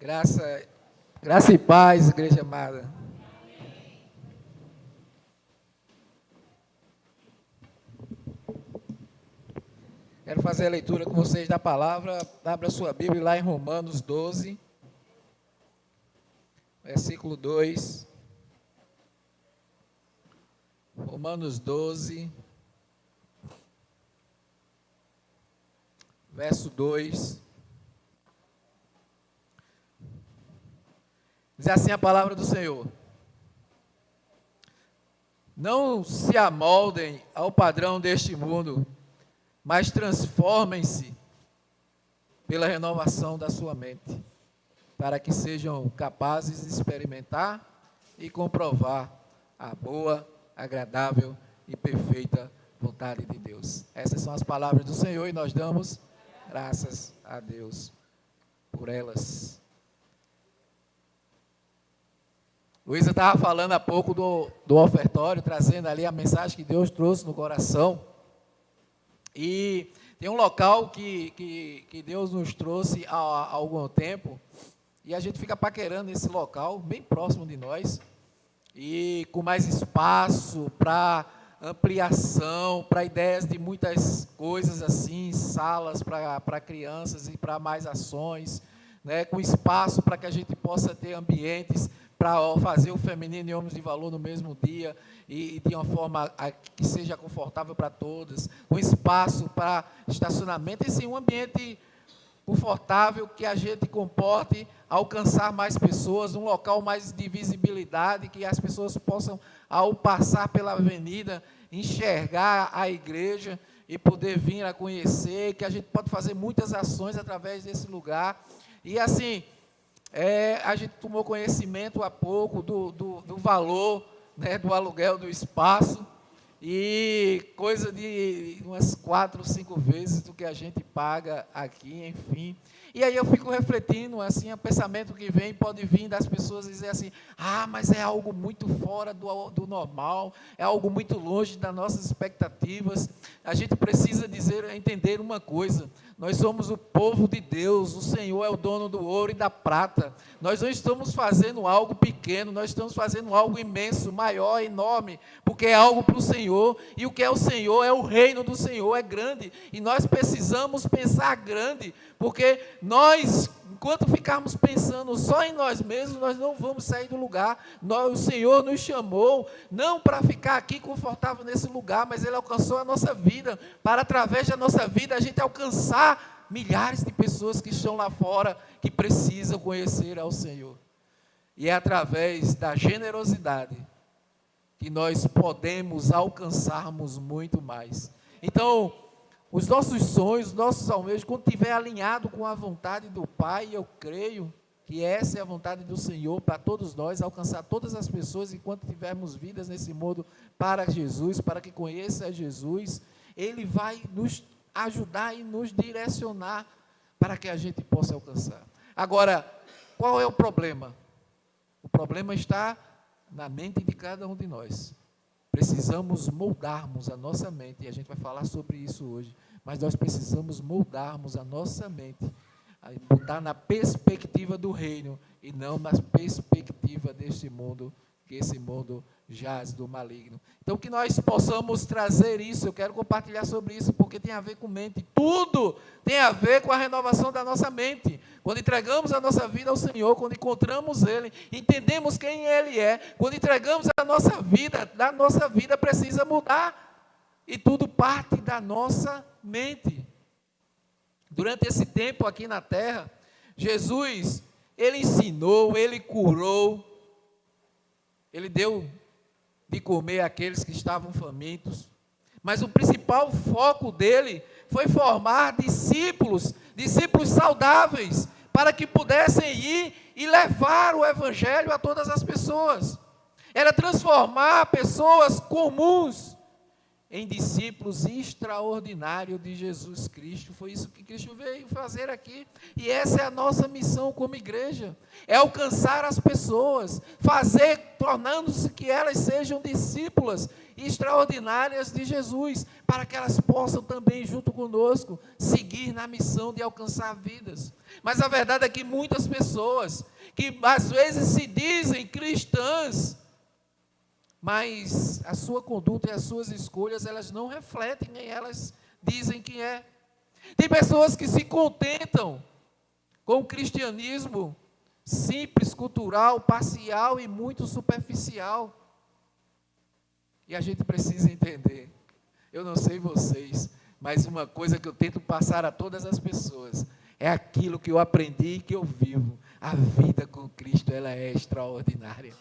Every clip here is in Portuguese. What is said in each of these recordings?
Graça, graça e paz, igreja amada. Quero fazer a leitura com vocês da palavra. Abra sua Bíblia lá em Romanos 12, versículo 2. Romanos 12, verso 2. Diz assim a palavra do Senhor: não se amoldem ao padrão deste mundo, mas transformem-se pela renovação da sua mente, para que sejam capazes de experimentar e comprovar a boa, agradável e perfeita vontade de Deus. Essas são as palavras do Senhor e nós damos graças a Deus por elas. Luísa estava falando há pouco do ofertório, trazendo ali a mensagem que Deus trouxe no coração. E tem um local que Deus nos trouxe há algum tempo, e a gente fica paquerando esse local, bem próximo de nós, e com mais espaço para ampliação, para ideias de muitas coisas assim, salas para crianças e para mais ações, né, com espaço para que a gente possa ter ambientes para fazer o feminino e homens de valor no mesmo dia e de uma forma que seja confortável para todas, um espaço para estacionamento, e sim, um ambiente confortável que a gente comporte alcançar mais pessoas, um local mais de visibilidade, que as pessoas possam, ao passar pela avenida, enxergar a igreja e poder vir a conhecer, que a gente pode fazer muitas ações através desse lugar. E assim, a gente tomou conhecimento há pouco do valor, né, do aluguel do espaço, e coisa de umas 4 ou 5 vezes do que a gente paga aqui, enfim. E aí eu fico refletindo, assim, o pensamento que vem, pode vir das pessoas dizer assim: mas é algo muito fora do normal, é algo muito longe das nossas expectativas. A gente precisa entender uma coisa: nós somos o povo de Deus, o Senhor é o dono do ouro e da prata. Nós não estamos fazendo algo pequeno, nós estamos fazendo algo imenso, maior, enorme, porque é algo para o Senhor, e o que é o Senhor é o reino do Senhor, é grande, e nós precisamos pensar grande, porque nós, enquanto ficarmos pensando só em nós mesmos, nós não vamos sair do lugar. O Senhor nos chamou, não para ficar aqui confortável nesse lugar, mas Ele alcançou a nossa vida, para através da nossa vida a gente alcançar milhares de pessoas que estão lá fora, que precisam conhecer ao Senhor. E é através da generosidade que nós podemos alcançarmos muito mais. Então, os nossos sonhos, os nossos almejos, quando estiver alinhado com a vontade do Pai, eu creio que essa é a vontade do Senhor para todos nós, alcançar todas as pessoas enquanto tivermos vidas nesse mundo para Jesus, para que conheça Jesus. Ele vai nos ajudar e nos direcionar para que a gente possa alcançar. Agora, qual é o problema? O problema está na mente de cada um de nós. Precisamos moldarmos a nossa mente, e a gente vai falar sobre isso hoje, mas nós precisamos moldarmos a nossa mente, botar na perspectiva do reino, e não na perspectiva deste mundo, que esse mundo jaz do maligno. Então, que nós possamos trazer isso, eu quero compartilhar sobre isso, porque tem a ver com mente, tudo tem a ver com a renovação da nossa mente. Quando entregamos a nossa vida ao Senhor, quando encontramos Ele, entendemos quem Ele é, quando entregamos a nossa vida precisa mudar, e tudo parte da nossa mente. Durante esse tempo aqui na terra, Jesus, Ele ensinou, Ele curou, Ele deu de comer àqueles que estavam famintos, mas o principal foco dele foi formar discípulos saudáveis, para que pudessem ir e levar o Evangelho a todas as pessoas. Era transformar pessoas comuns em discípulos extraordinários de Jesus Cristo. Foi isso que Cristo veio fazer aqui. E essa é a nossa missão como igreja. É alcançar as pessoas, tornando-se que elas sejam discípulas extraordinárias de Jesus, para que elas possam também, junto conosco, seguir na missão de alcançar vidas. Mas a verdade é que muitas pessoas, que às vezes se dizem cristãs, mas a sua conduta e as suas escolhas, elas não refletem quem elas dizem que é. Tem pessoas que se contentam com o cristianismo simples, cultural, parcial e muito superficial. E a gente precisa entender, eu não sei vocês, mas uma coisa que eu tento passar a todas as pessoas, é aquilo que eu aprendi e que eu vivo. A vida com Cristo, ela é extraordinária.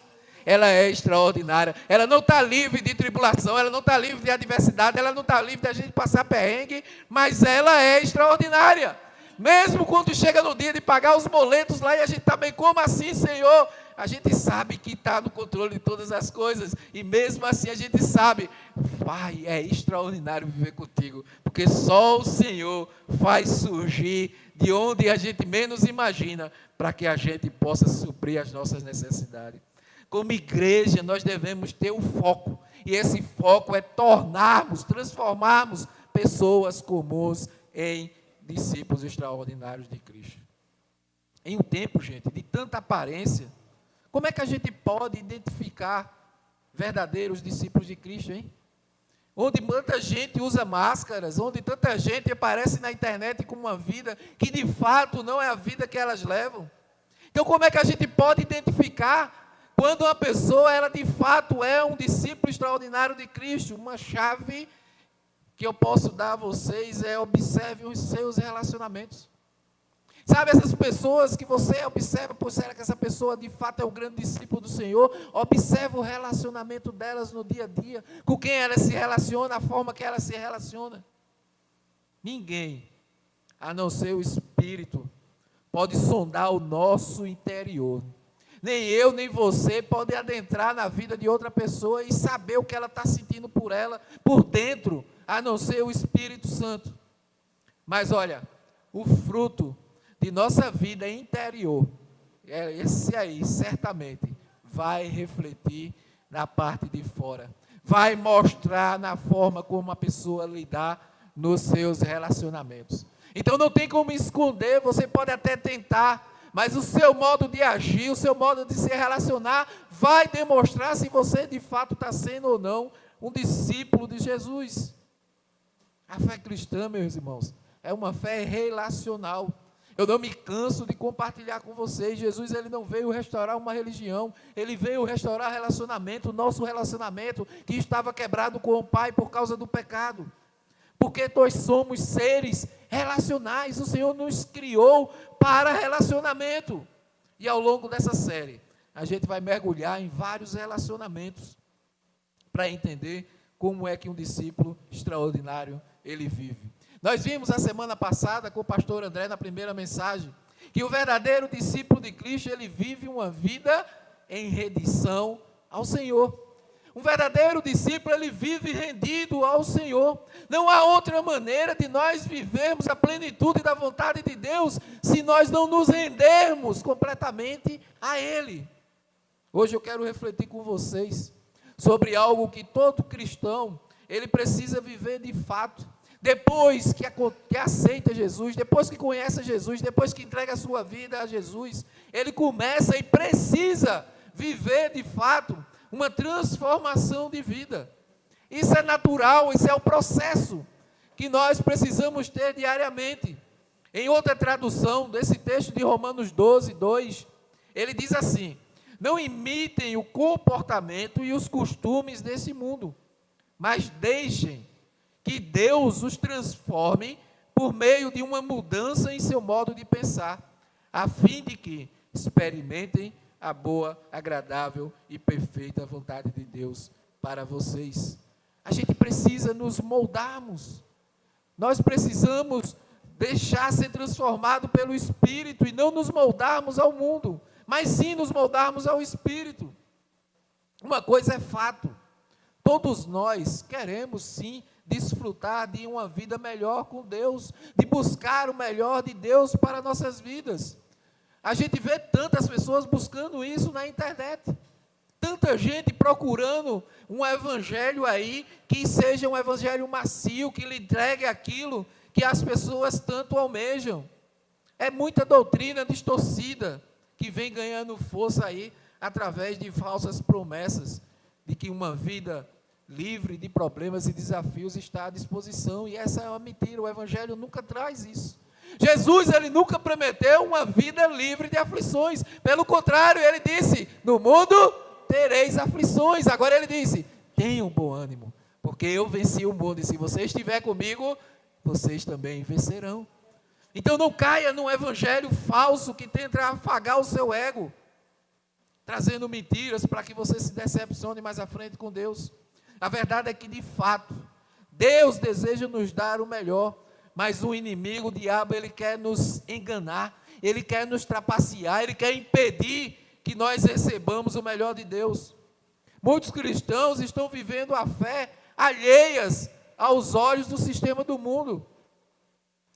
Ela é extraordinária. Ela não está livre de tribulação, ela não está livre de adversidade, ela não está livre de a gente passar perrengue, mas ela é extraordinária. Mesmo quando chega no dia de pagar os boletos lá e a gente está bem, como assim, Senhor? A gente sabe que está no controle de todas as coisas, e mesmo assim a gente sabe, Pai, é extraordinário viver contigo, porque só o Senhor faz surgir de onde a gente menos imagina, para que a gente possa suprir as nossas necessidades. Como igreja, nós devemos ter um foco, e esse foco é transformarmos pessoas comuns em discípulos extraordinários de Cristo. Em um tempo, gente, de tanta aparência, como é que a gente pode identificar verdadeiros discípulos de Cristo, hein? Onde tanta gente usa máscaras, onde tanta gente aparece na internet com uma vida que de fato não é a vida que elas levam. Então, como é que a gente pode identificar quando uma pessoa, ela de fato é um discípulo extraordinário de Cristo? Uma chave que eu posso dar a vocês é: observe os seus relacionamentos. Sabe, essas pessoas que você observa, por será que essa pessoa de fato é um grande discípulo do Senhor? Observa o relacionamento delas no dia a dia, com quem ela se relaciona, a forma que ela se relaciona. Ninguém, a não ser o Espírito, pode sondar o nosso interior. Nem eu, nem você pode adentrar na vida de outra pessoa e saber o que ela está sentindo por ela, por dentro, a não ser o Espírito Santo. Mas olha, o fruto de nossa vida interior, esse aí certamente vai refletir na parte de fora, vai mostrar na forma como a pessoa lidar nos seus relacionamentos. Então não tem como esconder, você pode até tentar, mas o seu modo de agir, o seu modo de se relacionar, vai demonstrar se você de fato está sendo ou não um discípulo de Jesus. A fé cristã, meus irmãos, é uma fé relacional. Eu não me canso de compartilhar com vocês, Jesus, ele não veio restaurar uma religião, ele veio restaurar relacionamento, o nosso relacionamento que estava quebrado com o Pai por causa do pecado. Porque nós somos seres relacionais, o Senhor nos criou para relacionamento. E ao longo dessa série, a gente vai mergulhar em vários relacionamentos, para entender como é que um discípulo extraordinário, ele vive. Nós vimos a semana passada com o pastor André, na primeira mensagem, que o verdadeiro discípulo de Cristo, ele vive uma vida em rendição ao Senhor. Um verdadeiro discípulo, ele vive rendido ao Senhor. Não há outra maneira de nós vivermos a plenitude da vontade de Deus, se nós não nos rendermos completamente a Ele. Hoje eu quero refletir com vocês sobre algo que todo cristão, ele precisa viver de fato. Depois que aceita Jesus, depois que conhece Jesus, depois que entrega a sua vida a Jesus, ele começa e precisa viver de fato uma transformação de vida. Isso é natural, isso é o processo que nós precisamos ter diariamente. Em outra tradução desse texto de Romanos 12, 2, ele diz assim: não imitem o comportamento e os costumes desse mundo, mas deixem que Deus os transforme por meio de uma mudança em seu modo de pensar, a fim de que experimentem a boa, agradável e perfeita vontade de Deus para vocês. A gente precisa nos moldarmos, nós precisamos deixar ser transformado pelo Espírito e não nos moldarmos ao mundo, mas sim nos moldarmos ao Espírito. Uma coisa é fato: Todos nós queremos sim desfrutar de uma vida melhor com Deus, de buscar o melhor de Deus para nossas vidas. A gente vê tantas pessoas buscando isso na internet, tanta gente procurando um evangelho aí, que seja um evangelho macio, que lhe entregue aquilo que as pessoas tanto almejam. É muita doutrina distorcida, que vem ganhando força aí, através de falsas promessas, de que uma vida livre de problemas e desafios está à disposição, e essa é uma mentira. O evangelho nunca traz isso. Jesus, ele nunca prometeu uma vida livre de aflições, pelo contrário, ele disse: no mundo tereis aflições. Agora ele disse: tenham bom ânimo, porque eu venci o mundo, e se você estiver comigo, vocês também vencerão. Então não caia num evangelho falso que tenta afagar o seu ego, trazendo mentiras para que você se decepcione mais à frente com Deus. A verdade é que, de fato, Deus deseja nos dar o melhor, mas o inimigo, o diabo, ele quer nos enganar, ele quer nos trapacear, ele quer impedir que nós recebamos o melhor de Deus. Muitos cristãos estão vivendo a fé alheias aos olhos do sistema do mundo.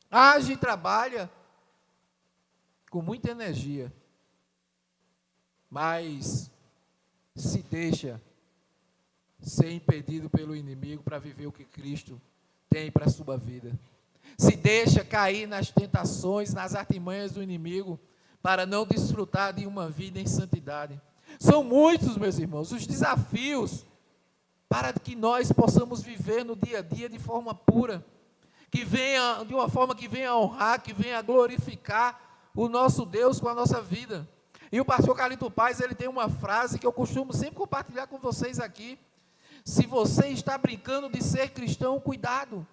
Age e trabalha com muita energia, mas se deixa ser impedido pelo inimigo para viver o que Cristo tem para a sua vida. Se deixa cair nas tentações, nas artimanhas do inimigo, para não desfrutar de uma vida em santidade. São muitos, meus irmãos, os desafios para que nós possamos viver no dia a dia de forma pura, que venha, de uma forma que venha a honrar, que venha a glorificar o nosso Deus com a nossa vida. E o pastor Carlito Paz, ele tem uma frase que eu costumo sempre compartilhar com vocês aqui: se você está brincando de ser cristão, cuidado,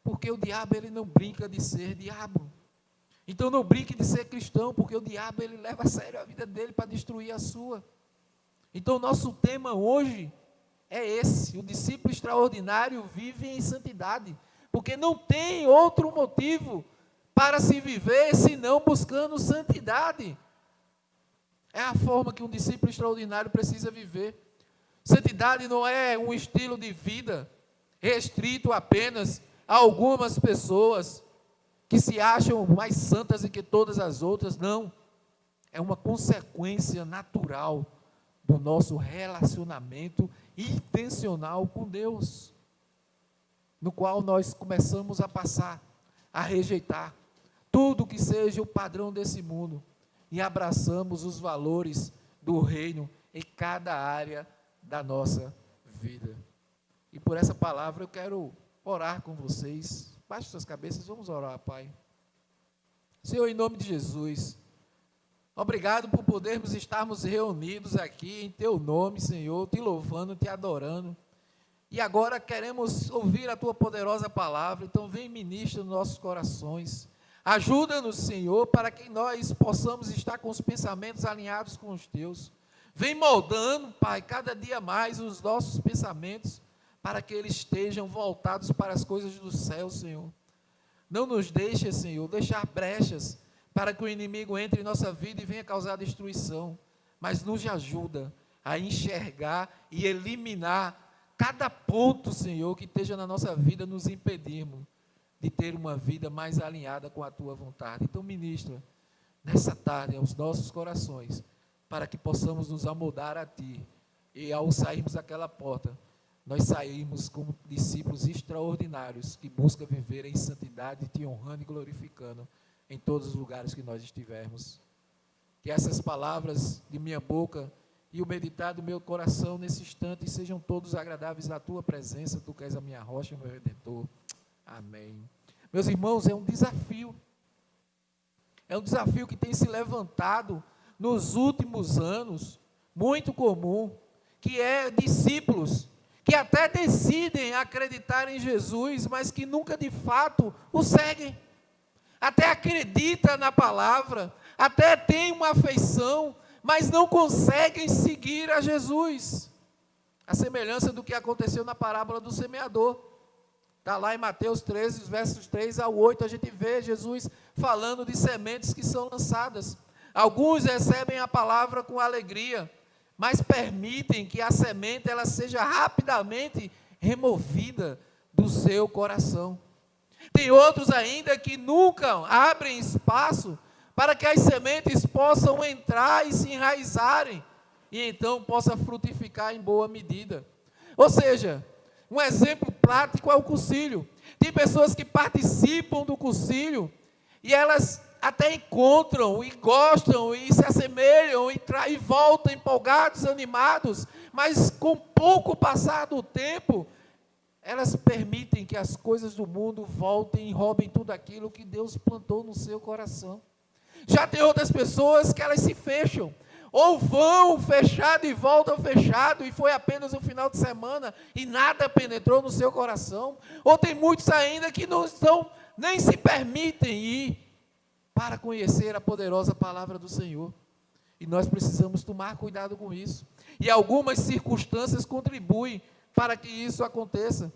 porque o diabo, ele não brinca de ser diabo. Então não brinque de ser cristão, porque o diabo, ele leva a sério a vida dele para destruir a sua. Então o nosso tema hoje é esse: o discípulo extraordinário vive em santidade, porque não tem outro motivo para se viver senão buscando santidade. É a forma que um discípulo extraordinário precisa viver. Santidade não é um estilo de vida restrito apenas a algumas pessoas que se acham mais santas do que todas as outras. Não, é uma consequência natural do nosso relacionamento intencional com Deus, no qual nós começamos a passar a rejeitar tudo que seja o padrão desse mundo e abraçamos os valores do reino em cada área da nossa vida. E por essa palavra eu quero orar com vocês. Baixe suas cabeças, vamos orar, Pai. Senhor, em nome de Jesus, obrigado por podermos estarmos reunidos aqui em Teu nome, Senhor, Te louvando, Te adorando. E agora queremos ouvir a Tua poderosa palavra, então vem ministra nos nossos corações. Ajuda-nos, Senhor, para que nós possamos estar com os pensamentos alinhados com os Teus. Vem moldando, Pai, cada dia mais os nossos pensamentos, para que eles estejam voltados para as coisas do céu, Senhor. Não nos deixe, Senhor, deixar brechas para que o inimigo entre em nossa vida e venha causar destruição, mas nos ajuda a enxergar e eliminar cada ponto, Senhor, que esteja na nossa vida nos impedirmos de ter uma vida mais alinhada com a Tua vontade. Então ministra nessa tarde aos nossos corações, para que possamos nos amoldar a Ti, e ao sairmos daquela porta, nós saímos como discípulos extraordinários, que buscam viver em santidade, Te honrando e glorificando em todos os lugares que nós estivermos. Que essas palavras de minha boca e o meditar do meu coração nesse instante sejam todos agradáveis na Tua presença, Tu que és a minha rocha, meu Redentor. Amém. Meus irmãos, é um desafio que tem se levantado nos últimos anos, muito comum, que é discípulos que até decidem acreditar em Jesus, mas que nunca de fato o seguem. Até acredita na palavra, até tem uma afeição, mas não conseguem seguir a Jesus. A semelhança do que aconteceu na parábola do semeador. Está lá em Mateus 13, versos 3 ao 8, a gente vê Jesus falando de sementes que são lançadas. Alguns recebem a palavra com alegria, mas permitem que a semente ela seja rapidamente removida do seu coração. Tem outros ainda que nunca abrem espaço para que as sementes possam entrar e se enraizarem, e então possa frutificar em boa medida. Ou seja, um exemplo prático é o cursilho. Tem pessoas que participam do cursilho e elas até encontram e gostam e se assemelham e voltam empolgados, animados, mas com pouco passar do tempo, elas permitem que as coisas do mundo voltem e roubem tudo aquilo que Deus plantou no seu coração. Já tem outras pessoas que elas se fecham, ou vão fechado e voltam fechado, e foi apenas um final de semana, e nada penetrou no seu coração. Ou tem muitos ainda que não estão, nem se permitem ir para conhecer a poderosa palavra do Senhor. E nós precisamos tomar cuidado com isso. E algumas circunstâncias contribuem para que isso aconteça.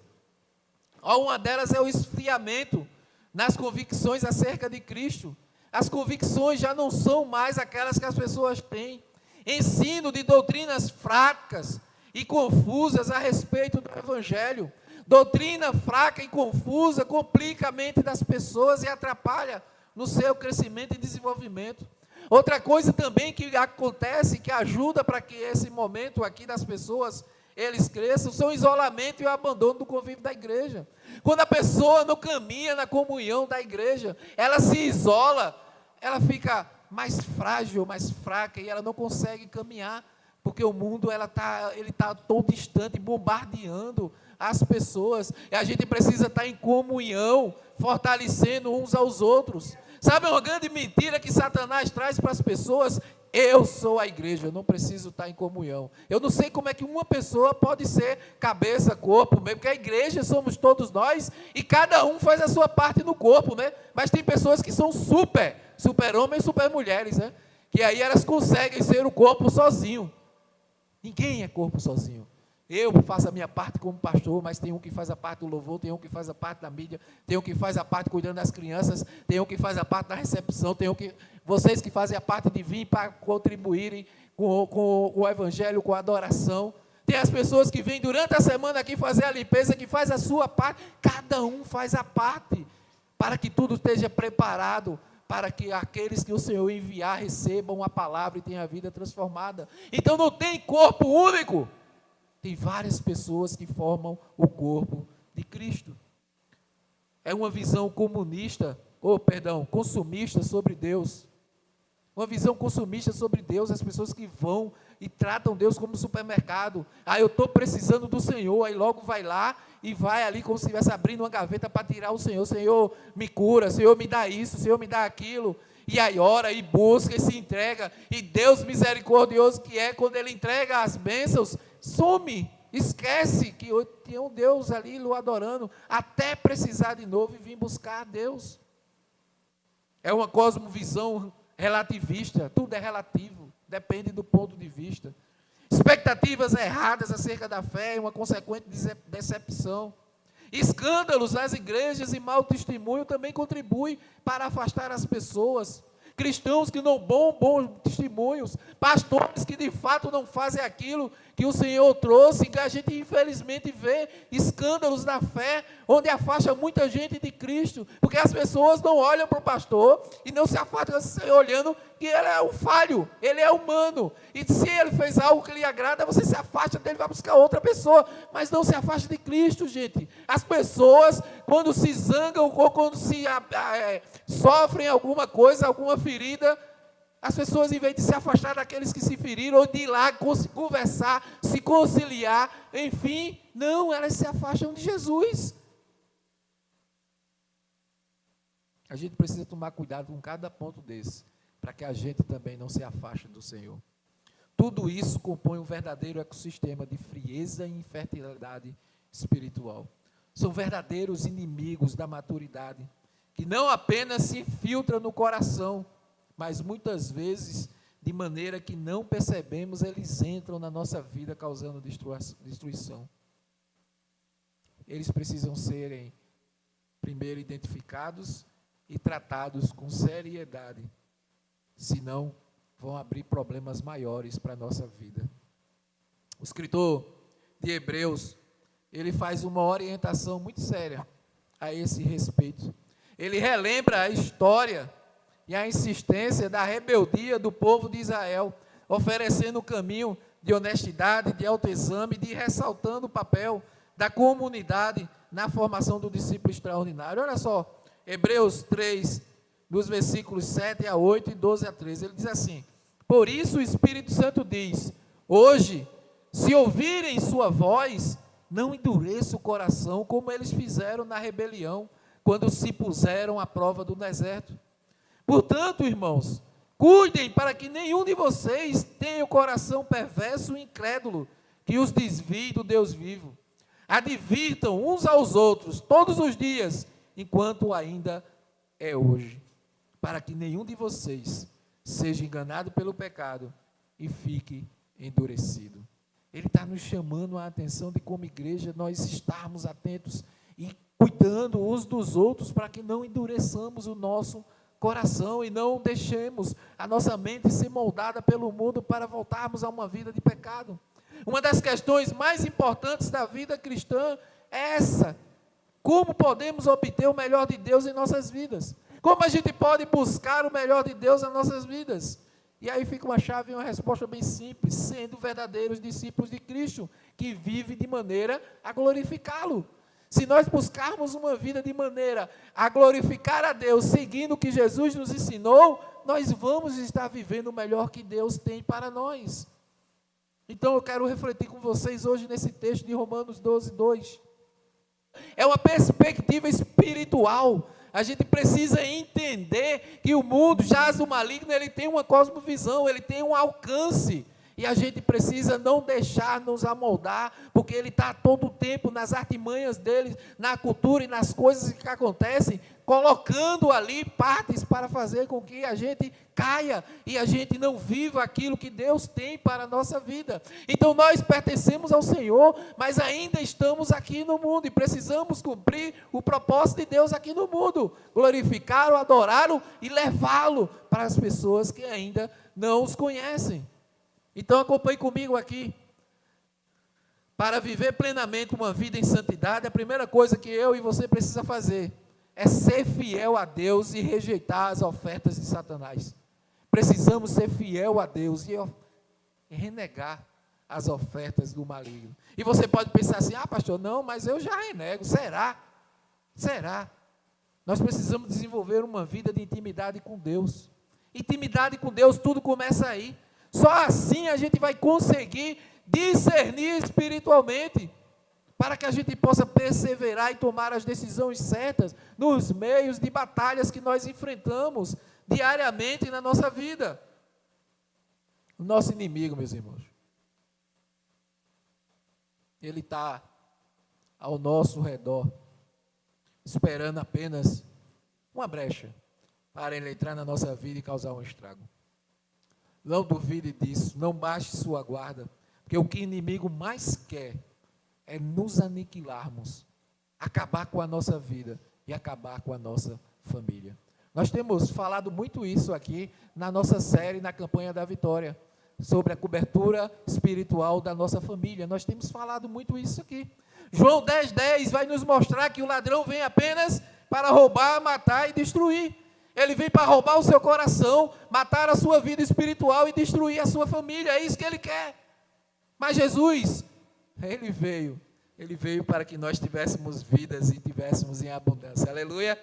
Uma delas é o esfriamento nas convicções acerca de Cristo. As convicções já não são mais aquelas que as pessoas têm. Ensino de doutrinas fracas e confusas a respeito do Evangelho. Doutrina fraca e confusa complica a mente das pessoas e atrapalha no seu crescimento e desenvolvimento. Outra coisa também que acontece, que ajuda para que esse momento aqui das pessoas, eles cresçam, são o isolamento e o abandono do convívio da igreja. Quando a pessoa não caminha na comunhão da igreja, ela se isola, ela fica mais frágil, mais fraca, e ela não consegue caminhar, porque o mundo ele tá tão distante, bombardeando as pessoas, e a gente precisa estar em comunhão, fortalecendo uns aos outros. Sabe uma grande mentira que Satanás traz para as pessoas? Eu sou a igreja, eu não preciso estar em comunhão. Eu não sei como é que uma pessoa pode ser cabeça, corpo, mesmo, porque a igreja somos todos nós, e cada um faz a sua parte no corpo, né? Mas tem pessoas que são super homens, super mulheres, né? Que aí elas conseguem ser o corpo sozinho. Ninguém é corpo sozinho. Eu faço a minha parte como pastor, mas tem um que faz a parte do louvor, tem um que faz a parte da mídia, tem um que faz a parte cuidando das crianças, tem um que faz a parte da recepção, tem um que... Vocês que fazem a parte de vir para contribuírem com o evangelho, com a adoração. Tem as pessoas que vêm durante a semana aqui fazer a limpeza, que faz a sua parte. Cada um faz a parte, para que tudo esteja preparado, para que aqueles que o Senhor enviar recebam a palavra e tenham a vida transformada. Então não tem corpo único. Tem várias pessoas que formam o corpo de Cristo. É uma visão consumista sobre Deus. Uma visão consumista sobre Deus, as pessoas que vão e tratam Deus como supermercado. Eu estou precisando do Senhor, aí logo vai lá e vai ali como se estivesse abrindo uma gaveta para tirar o Senhor. Senhor, me cura, Senhor, me dá isso, Senhor, me dá aquilo. E aí ora, e busca, e se entrega. E Deus misericordioso que é, quando Ele entrega as bênçãos, some, esquece que tinha um Deus ali o adorando, até precisar de novo e vir buscar a Deus. É uma cosmovisão relativista, tudo é relativo, depende do ponto de vista. Expectativas erradas acerca da fé e uma consequente decepção. Escândalos nas igrejas e mau testemunho também contribuem para afastar as pessoas. Cristãos que não dão bons testemunhos, pastores que de fato não fazem aquilo que o Senhor trouxe, que a gente infelizmente vê escândalos na fé, onde afasta muita gente de Cristo, porque as pessoas não olham para o pastor e não se afastam olhando que ele é um falho, ele é humano, e se ele fez algo que lhe agrada, você se afasta dele e vai buscar outra pessoa, mas não se afasta de Cristo, gente. As pessoas, quando se zangam ou quando sofrem alguma coisa, alguma ferida, as pessoas, em vez de se afastar daqueles que se feriram, ou de ir lá conversar, se conciliar, enfim, não, elas se afastam de Jesus. A gente precisa tomar cuidado com cada ponto desse, para que a gente também não se afaste do Senhor. Tudo isso compõe um verdadeiro ecossistema de frieza e infertilidade espiritual. São verdadeiros inimigos da maturidade, que não apenas se infiltram no coração, mas muitas vezes, de maneira que não percebemos, eles entram na nossa vida causando destruição. Eles precisam serem, primeiro, identificados e tratados com seriedade, senão vão abrir problemas maiores para a nossa vida. O escritor de Hebreus, ele faz uma orientação muito séria a esse respeito. Ele relembra a história e a insistência da rebeldia do povo de Israel, oferecendo o caminho de honestidade, de autoexame, de ressaltando o papel da comunidade na formação do discípulo extraordinário. Olha só, Hebreus 3, dos versículos 7 a 8 e 12 a 13, ele diz assim: por isso o Espírito Santo diz, hoje, se ouvirem sua voz, não endureça o coração, como eles fizeram na rebelião, quando se puseram à prova do deserto. Portanto, irmãos, cuidem para que nenhum de vocês tenha o coração perverso e incrédulo, que os desvie do Deus vivo. Advirtam uns aos outros, todos os dias, enquanto ainda é hoje, para que nenhum de vocês seja enganado pelo pecado e fique endurecido. Ele está nos chamando a atenção de, como igreja, nós estarmos atentos e cuidando uns dos outros para que não endureçamos o nosso coração e não deixemos a nossa mente ser moldada pelo mundo para voltarmos a uma vida de pecado. Uma das questões mais importantes da vida cristã é essa: como podemos obter o melhor de Deus em nossas vidas? Como a gente pode buscar o melhor de Deus nas nossas vidas? E aí fica uma chave e uma resposta bem simples: sendo verdadeiros discípulos de Cristo, que vivem de maneira a glorificá-lo. Se nós buscarmos uma vida de maneira a glorificar a Deus, seguindo o que Jesus nos ensinou, nós vamos estar vivendo o melhor que Deus tem para nós. Então eu quero refletir com vocês hoje nesse texto de Romanos 12, 2. É uma perspectiva espiritual. A gente precisa entender que o mundo jaz do maligno, ele tem uma cosmovisão, ele tem um alcance. E a gente precisa não deixar nos amoldar, porque ele está todo o tempo nas artimanhas dele, na cultura e nas coisas que acontecem, colocando ali partes para fazer com que a gente caia e a gente não viva aquilo que Deus tem para a nossa vida. Então nós pertencemos ao Senhor, mas ainda estamos aqui no mundo e precisamos cumprir o propósito de Deus aqui no mundo: glorificá-lo, adorá-lo e levá-lo para as pessoas que ainda não os conhecem. Então acompanhe comigo aqui. Para viver plenamente uma vida em santidade, a primeira coisa que eu e você precisa fazer é ser fiel a Deus e rejeitar as ofertas de Satanás. Precisamos ser fiel a Deus e renegar as ofertas do maligno. E você pode pensar assim: ah, pastor, não, mas eu já renego. Será? Será? Nós precisamos desenvolver uma vida de intimidade com Deus. Intimidade com Deus, tudo começa aí. Só assim a gente vai conseguir discernir espiritualmente, para que a gente possa perseverar e tomar as decisões certas nos meios de batalhas que nós enfrentamos diariamente na nossa vida. O nosso inimigo, meus irmãos, ele está ao nosso redor, esperando apenas uma brecha para ele entrar na nossa vida e causar um estrago. Não duvide disso, não baixe sua guarda, porque o que o inimigo mais quer é nos aniquilarmos, acabar com a nossa vida e acabar com a nossa família. Nós temos falado muito isso aqui na nossa série, na campanha da vitória, sobre a cobertura espiritual da nossa família. Nós temos falado muito isso aqui. João 10:10 vai nos mostrar que o ladrão vem apenas para roubar, matar e destruir. Ele vem para roubar o seu coração, matar a sua vida espiritual e destruir a sua família. É isso que ele quer. Mas Jesus, ele veio para que nós tivéssemos vidas e tivéssemos em abundância. Aleluia!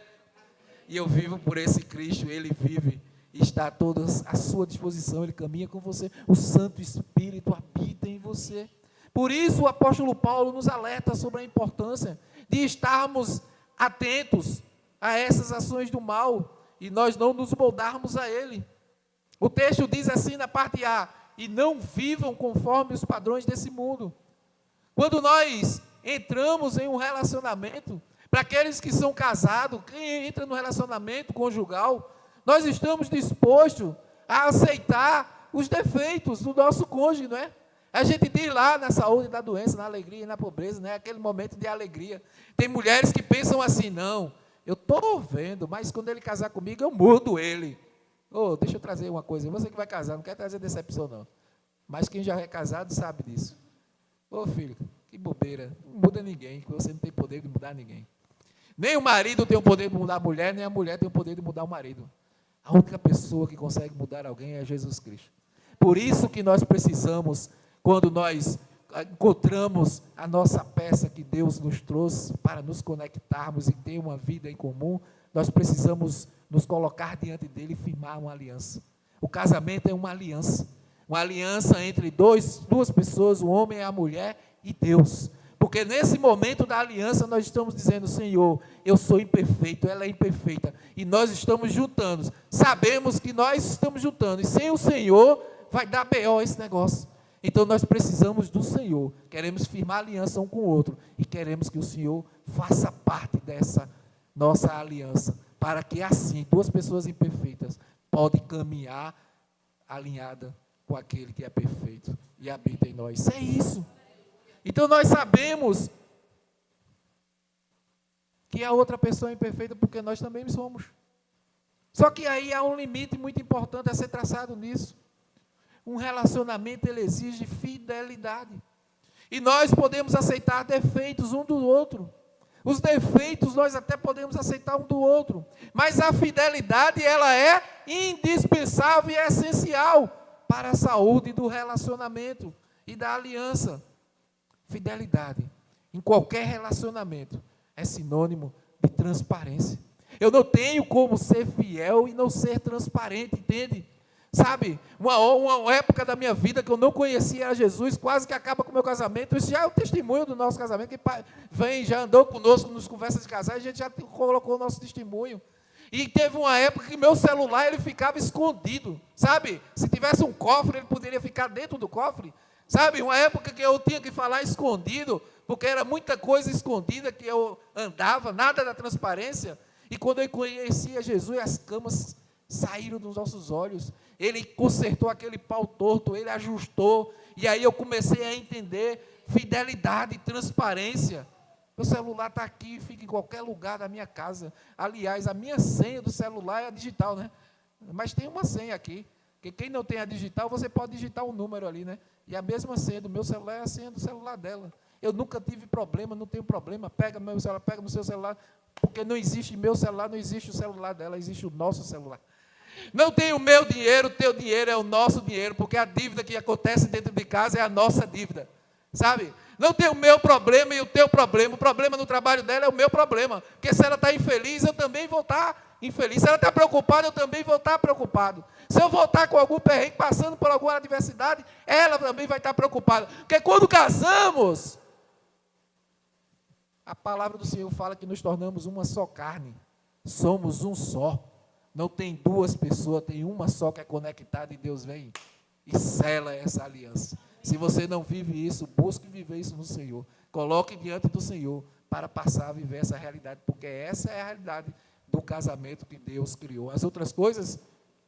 E eu vivo por esse Cristo, ele vive e está a toda à sua disposição, ele caminha com você. O Santo Espírito habita em você. Por isso o apóstolo Paulo nos alerta sobre a importância de estarmos atentos a essas ações do mal e nós não nos moldarmos a ele. O texto diz assim na parte A: e não vivam conforme os padrões desse mundo. Quando nós entramos em um relacionamento, para aqueles que são casados, quem entra no relacionamento conjugal, nós estamos dispostos a aceitar os defeitos do nosso cônjuge, não é? A gente diz lá na saúde e na doença, na alegria e na pobreza, né? Aquele momento de alegria. Tem mulheres que pensam assim: não, eu estou vendo, mas quando ele casar comigo, eu mudo ele. Deixa eu trazer uma coisa, você que vai casar, não quer trazer decepção não. Mas quem já é casado sabe disso. Ô filho, que bobeira, não muda ninguém, que você não tem poder de mudar ninguém. Nem o marido tem o poder de mudar a mulher, nem a mulher tem o poder de mudar o marido. A única pessoa que consegue mudar alguém é Jesus Cristo. Por isso que nós precisamos, quando nós encontramos a nossa peça que Deus nos trouxe para nos conectarmos e ter uma vida em comum, nós precisamos nos colocar diante dele e firmar uma aliança. O casamento é uma aliança entre duas pessoas, o homem e a mulher e Deus. Porque nesse momento da aliança nós estamos dizendo, Senhor, eu sou imperfeito, ela é imperfeita, e nós estamos juntando, sabemos que nós estamos juntando, e sem o Senhor vai dar B.O. esse negócio. Então nós precisamos do Senhor, queremos firmar aliança um com o outro, e queremos que o Senhor faça parte dessa nossa aliança, para que assim, duas pessoas imperfeitas podem caminhar alinhada com aquele que é perfeito, e habita em nós. É isso. Então nós sabemos que a outra pessoa é imperfeita porque nós também somos. Só que aí há um limite muito importante a ser traçado nisso. Um relacionamento, ele exige fidelidade. E nós podemos aceitar defeitos um do outro. Os defeitos nós até podemos aceitar um do outro. Mas a fidelidade, ela é indispensável e essencial para a saúde do relacionamento e da aliança. Fidelidade, em qualquer relacionamento, é sinônimo de transparência. Eu não tenho como ser fiel e não ser transparente, entende? Sabe, uma época da minha vida que eu não conhecia Jesus, quase que acaba com o meu casamento. Isso já é o testemunho do nosso casamento. Quem vem, já andou conosco nos conversas de casais, a gente já colocou o nosso testemunho. E teve uma época que meu celular ele ficava escondido, sabe? Se tivesse um cofre, ele poderia ficar dentro do cofre. Sabe, uma época que eu tinha que falar escondido, porque era muita coisa escondida que eu andava, nada da transparência. E quando eu conhecia Jesus, as camas saíram dos nossos olhos. Ele consertou aquele pau torto, ele ajustou. E aí eu comecei a entender fidelidade, transparência. Meu celular está aqui, fica em qualquer lugar da minha casa. Aliás, a minha senha do celular é a digital, né? Mas tem uma senha aqui. Porque quem não tem a digital, você pode digitar um número ali, né? E a mesma senha do meu celular é a senha do celular dela. Eu nunca tive problema, não tenho problema. Pega no meu celular, pega no seu celular, porque não existe meu celular, não existe o celular dela, existe o nosso celular. Não tem o meu dinheiro, o teu dinheiro é o nosso dinheiro, porque a dívida que acontece dentro de casa é a nossa dívida. Sabe? Não tem o meu problema e o teu problema. O problema no trabalho dela é o meu problema. Porque se ela está infeliz, eu também vou estar infeliz. Se ela está preocupada, eu também vou estar preocupado. Se eu voltar com algum perrengue, passando por alguma adversidade, ela também vai estar preocupada. Porque quando casamos, a palavra do Senhor fala que nos tornamos uma só carne. Somos um só. Não tem duas pessoas, tem uma só que é conectada e Deus vem e sela essa aliança. Se você não vive isso, busque viver isso no Senhor. Coloque diante do Senhor para passar a viver essa realidade, porque essa é a realidade do casamento que Deus criou. As outras coisas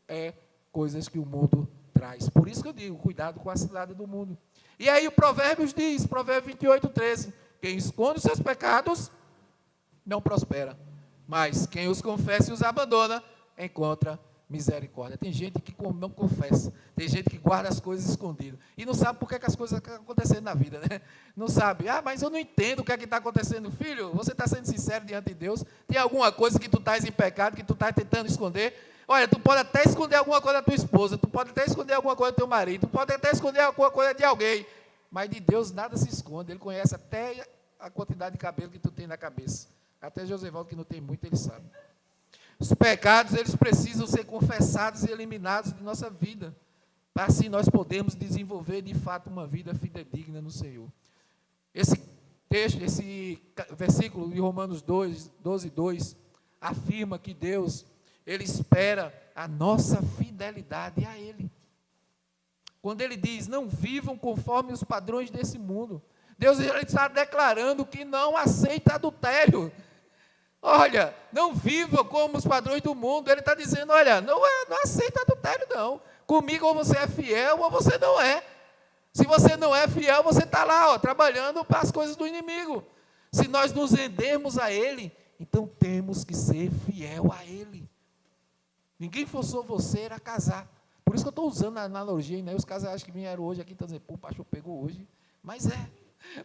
é coisas que o mundo traz. Por isso que eu digo, cuidado com a cilada do mundo. E aí o Provérbios diz, Provérbios 28:13, quem esconde os seus pecados não prospera, mas quem os confessa e os abandona, encontra misericórdia. Tem gente que não confessa, tem gente que guarda as coisas escondidas, e não sabe por que as coisas estão acontecendo na vida, né? Não sabe, mas eu não entendo o que é que está acontecendo. Filho, você está sendo sincero diante de Deus? Tem alguma coisa que tu estás em pecado, que tu estás tentando esconder? Olha, tu pode até esconder alguma coisa da tua esposa, tu pode até esconder alguma coisa do teu marido, tu pode até esconder alguma coisa de alguém, mas de Deus nada se esconde. Ele conhece até a quantidade de cabelo que tu tem na cabeça. Até Josevaldo, que não tem muito, ele sabe. Os pecados, eles precisam ser confessados e eliminados de nossa vida, para assim nós podermos desenvolver de fato uma vida fidedigna no Senhor. Esse texto, esse versículo de Romanos 12:2, afirma que Deus, Ele espera a nossa fidelidade a Ele. Quando Ele diz, não vivam conforme os padrões desse mundo, Deus está declarando que não aceita adultério. Olha, não viva como os padrões do mundo. Ele está dizendo, olha, não aceita adultério não. Comigo ou você é fiel ou você não é. Se você não é fiel, você está lá, trabalhando para as coisas do inimigo. Se nós nos rendermos a Ele, então temos que ser fiel a Ele. Ninguém forçou você a casar. Por isso que eu estou usando a analogia, né? Os casais que vieram hoje aqui estão dizendo, pô, o pastor pegou hoje. Mas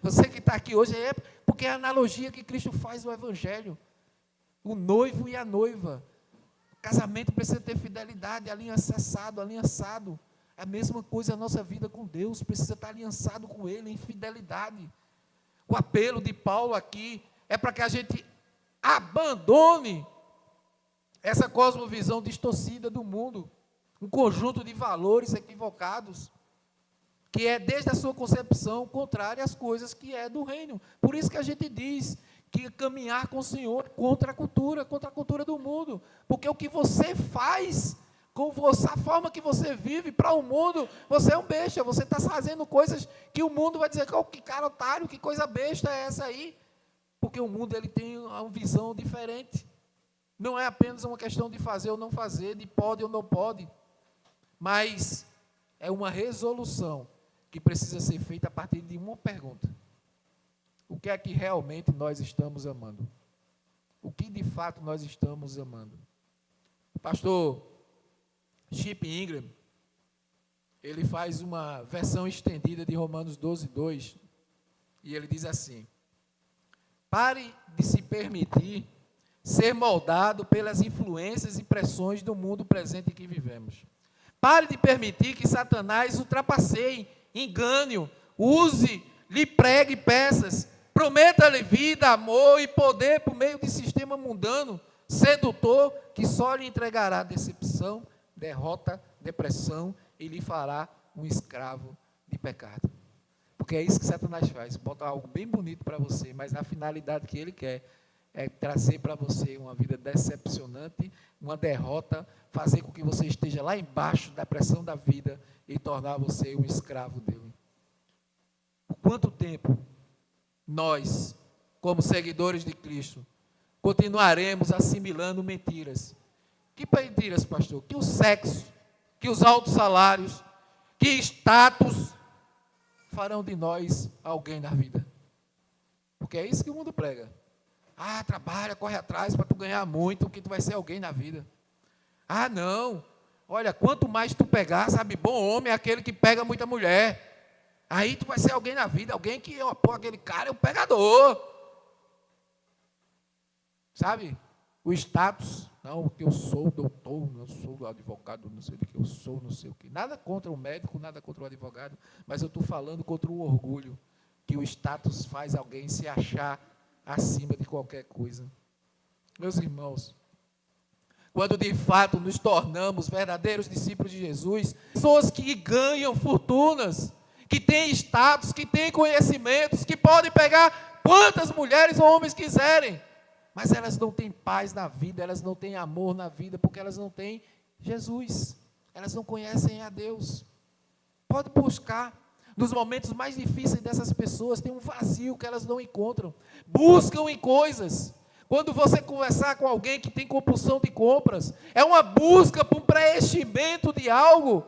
Você que está aqui hoje é porque é a analogia que Cristo faz no Evangelho. O noivo e a noiva. O casamento precisa ter fidelidade, aliançado. É a mesma coisa a nossa vida com Deus, precisa estar aliançado com Ele em fidelidade. O apelo de Paulo aqui é para que a gente abandone essa cosmovisão distorcida do mundo, um conjunto de valores equivocados, que é desde a sua concepção contrária às coisas que é do reino. Por isso que a gente diz que caminhar com o Senhor contra a cultura do mundo, porque o que você faz com você, a forma que você vive para o mundo, você é um besta, você está fazendo coisas que o mundo vai dizer, que cara otário, que coisa besta é essa aí? Porque o mundo ele tem uma visão diferente. Não é apenas uma questão de fazer ou não fazer, de pode ou não pode, mas é uma resolução que precisa ser feita a partir de uma pergunta. O que é que realmente nós estamos amando? O que de fato nós estamos amando? O pastor Chip Ingram, ele faz uma versão estendida de Romanos 12:2, e ele diz assim: pare de se permitir ser moldado pelas influências e pressões do mundo presente em que vivemos. Pare de permitir que Satanás ultrapasseie, engane-o, use, lhe pregue peças, prometa-lhe vida, amor e poder por meio de sistema mundano, sedutor, que só lhe entregará decepção, derrota, depressão e lhe fará um escravo de pecado. Porque é isso que Satanás faz, bota algo bem bonito para você, mas na finalidade que ele quer é trazer para você uma vida decepcionante, uma derrota, fazer com que você esteja lá embaixo da pressão da vida e tornar você um escravo dele. Por quanto tempo nós, como seguidores de Cristo, continuaremos assimilando mentiras? Que mentiras, pastor? Que o sexo, que os altos salários, que status farão de nós alguém na vida. Porque é isso que o mundo prega. Ah, trabalha, corre atrás para tu ganhar muito, que tu vai ser alguém na vida. Ah, não. Olha, quanto mais tu pegar, sabe, bom homem é aquele que pega muita mulher. Aí tu vai ser alguém na vida, alguém que, pô, aquele cara é um pegador. Sabe? O status, não, que eu sou doutor, eu sou advogado, não sei o que eu sou, não sei o que. Nada contra o médico, nada contra o advogado, mas eu estou falando contra o orgulho, que o status faz alguém se achar acima de qualquer coisa. Meus irmãos, quando de fato nos tornamos verdadeiros discípulos de Jesus, pessoas que ganham fortunas, que têm status, que têm conhecimentos, que podem pegar quantas mulheres ou homens quiserem, mas elas não têm paz na vida, elas não têm amor na vida, porque elas não têm Jesus, elas não conhecem a Deus. Pode buscar. Nos momentos mais difíceis dessas pessoas, tem um vazio que elas não encontram. Buscam em coisas. Quando você conversar com alguém que tem compulsão de compras, é uma busca por um preenchimento de algo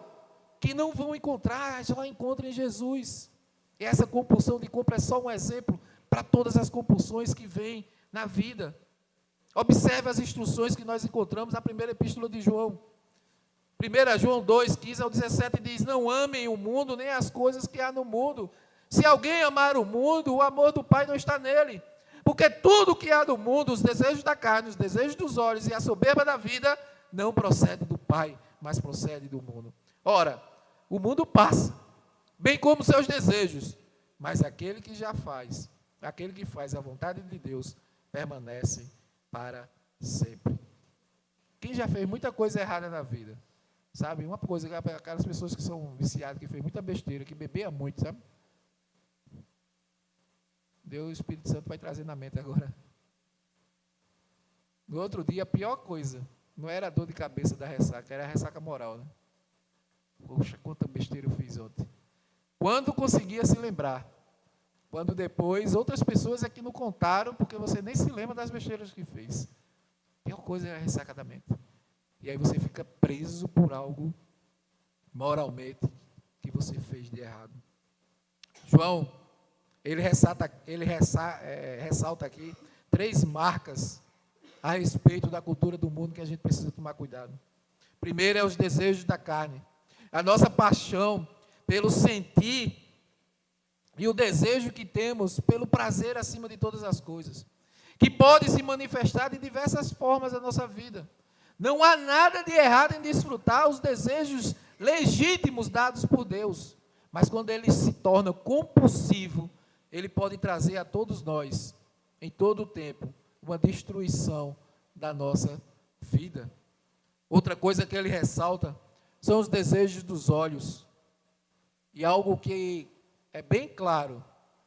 que não vão encontrar, só encontram em Jesus. E essa compulsão de compra é só um exemplo para todas as compulsões que vêm na vida. Observe as instruções que nós encontramos na primeira epístola de João. 1 João 2, 15 ao 17 diz: não amem o mundo, nem as coisas que há no mundo. Se alguém amar o mundo, o amor do Pai não está nele. Porque tudo que há no mundo, os desejos da carne, os desejos dos olhos e a soberba da vida, não procede do Pai, mas procede do mundo. Ora, o mundo passa, bem como seus desejos, mas aquele que faz a vontade de Deus, permanece para sempre. Quem já fez muita coisa errada na vida? Sabe, uma coisa, aquelas pessoas que são viciadas, que fez muita besteira, que bebia muito, sabe? Deus, o Espírito Santo vai trazer na mente agora. No outro dia, a pior coisa, não era a dor de cabeça da ressaca, era a ressaca moral, né? Poxa, quanta besteira eu fiz ontem. Quando conseguia se lembrar, quando depois outras pessoas aqui não contaram, porque você nem se lembra das besteiras que fez. A pior coisa é a ressaca da mente. E aí você fica preso por algo, moralmente, que você fez de errado. João, ele ressalta aqui 3 marcas a respeito da cultura do mundo que a gente precisa tomar cuidado. Primeiro é os desejos da carne. A nossa paixão pelo sentir e o desejo que temos pelo prazer acima de todas as coisas, que pode se manifestar de diversas formas na nossa vida. Não há nada de errado em desfrutar os desejos legítimos dados por Deus, mas quando ele se torna compulsivo, ele pode trazer a todos nós, em todo o tempo, uma destruição da nossa vida. Outra coisa que ele ressalta são os desejos dos olhos, e algo que é bem claro,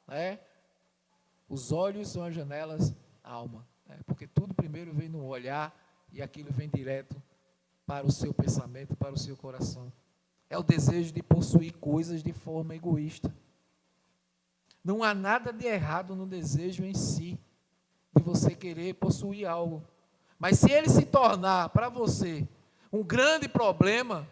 né? Os olhos são as janelas da alma, né? Porque tudo primeiro vem no olhar, e aquilo vem direto para o seu pensamento, para o seu coração. É o desejo de possuir coisas de forma egoísta. Não há nada de errado no desejo em si, de você querer possuir algo. Mas se ele se tornar para você um grande problema,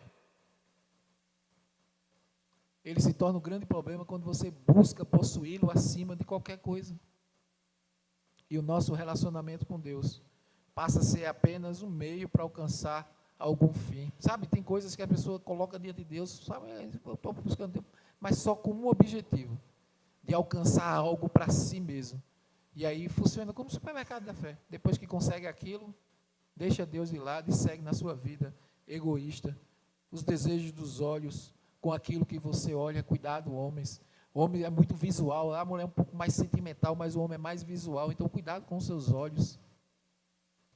ele se torna um grande problema quando você busca possuí-lo acima de qualquer coisa. E o nosso relacionamento com Deus passa a ser apenas um meio para alcançar algum fim. Sabe, tem coisas que a pessoa coloca diante de Deus, sabe, eu estou buscando Deus, mas só com um objetivo, de alcançar algo para si mesmo. E aí funciona como o supermercado da fé. Depois que consegue aquilo, deixa Deus de lado e segue na sua vida egoísta. Os desejos dos olhos, com aquilo que você olha. Cuidado, homens. O homem é muito visual, a mulher é um pouco mais sentimental, mas o homem é mais visual. Então, cuidado com os seus olhos.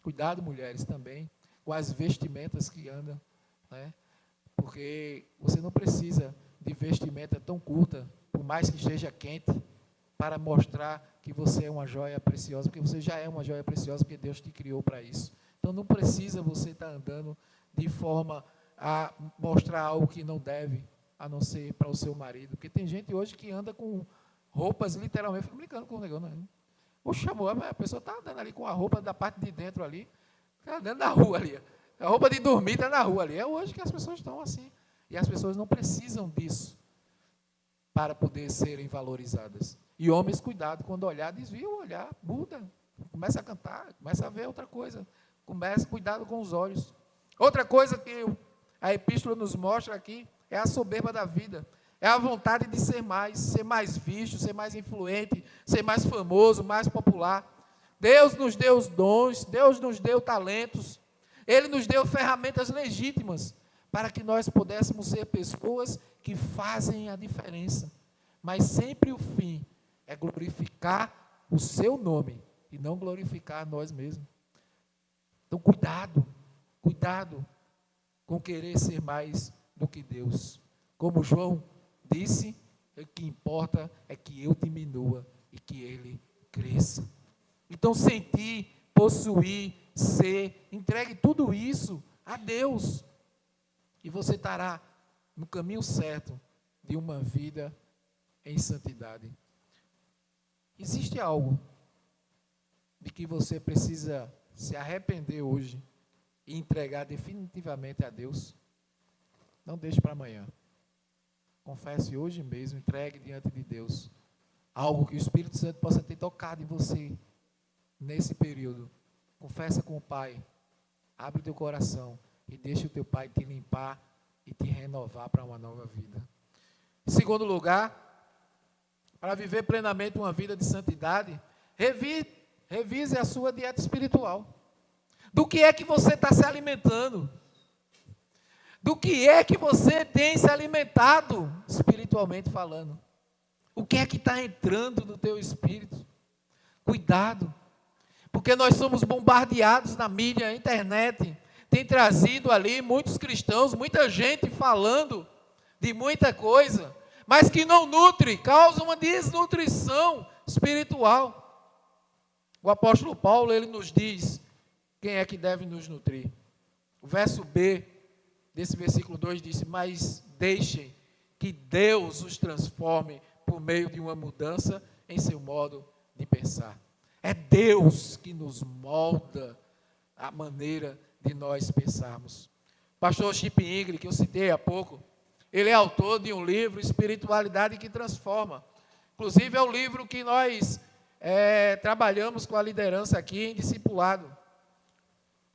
Cuidado, mulheres, também, com as vestimentas que andam, né? Porque você não precisa de vestimenta tão curta, por mais que esteja quente, para mostrar que você é uma joia preciosa, porque você já é uma joia preciosa, porque Deus te criou para isso. Então, não precisa você estar andando de forma a mostrar algo que não deve, a não ser para o seu marido. Porque tem gente hoje que anda com roupas, literalmente, fico brincando com o negócio, não é? Poxa, amor, a pessoa está andando ali com a roupa da parte de dentro ali, está andando na rua ali. A roupa de dormir está na rua ali. É hoje que as pessoas estão assim. E as pessoas não precisam disso para poder serem valorizadas. E homens, cuidado, quando olhar, desvia o olhar, muda, começa a cantar, começa a ver outra coisa. Cuidado com os olhos. Outra coisa que a epístola nos mostra aqui é a soberba da vida. É a vontade de ser mais visto, ser mais influente, ser mais famoso, mais popular. Deus nos deu os dons, Deus nos deu talentos, Ele nos deu ferramentas legítimas para que nós pudéssemos ser pessoas que fazem a diferença. Mas sempre o fim é glorificar o seu nome e não glorificar nós mesmos. Então, cuidado com querer ser mais do que Deus. Como João disse, o que importa é que eu diminua e que ele cresça. Então, sentir, possuir, ser, entregue tudo isso a Deus. E você estará no caminho certo de uma vida em santidade. Existe algo de que você precisa se arrepender hoje e entregar definitivamente a Deus? Não deixe para amanhã. Confesse hoje mesmo, entregue diante de Deus algo que o Espírito Santo possa ter tocado em você nesse período. Confessa com o Pai, abre o teu coração e deixa o teu Pai te limpar e te renovar para uma nova vida. Em segundo lugar, para viver plenamente uma vida de santidade, revise a sua dieta espiritual. Do que é que você está se alimentando? Do que é que você tem se alimentado, espiritualmente falando? O que é que está entrando no teu espírito? Cuidado, porque nós somos bombardeados na mídia, na internet, tem trazido ali muitos cristãos, muita gente falando de muita coisa, mas que não nutre, causa uma desnutrição espiritual. O apóstolo Paulo, ele nos diz quem é que deve nos nutrir. O verso B desse versículo 2 diz: mas deixem que Deus os transforme por meio de uma mudança em seu modo de pensar. É Deus que nos molda a maneira de nós pensarmos. O pastor Chip Ingrid, que eu citei há pouco, ele é autor de um livro, Espiritualidade que Transforma. Inclusive é o livro que nós trabalhamos com a liderança aqui em discipulado,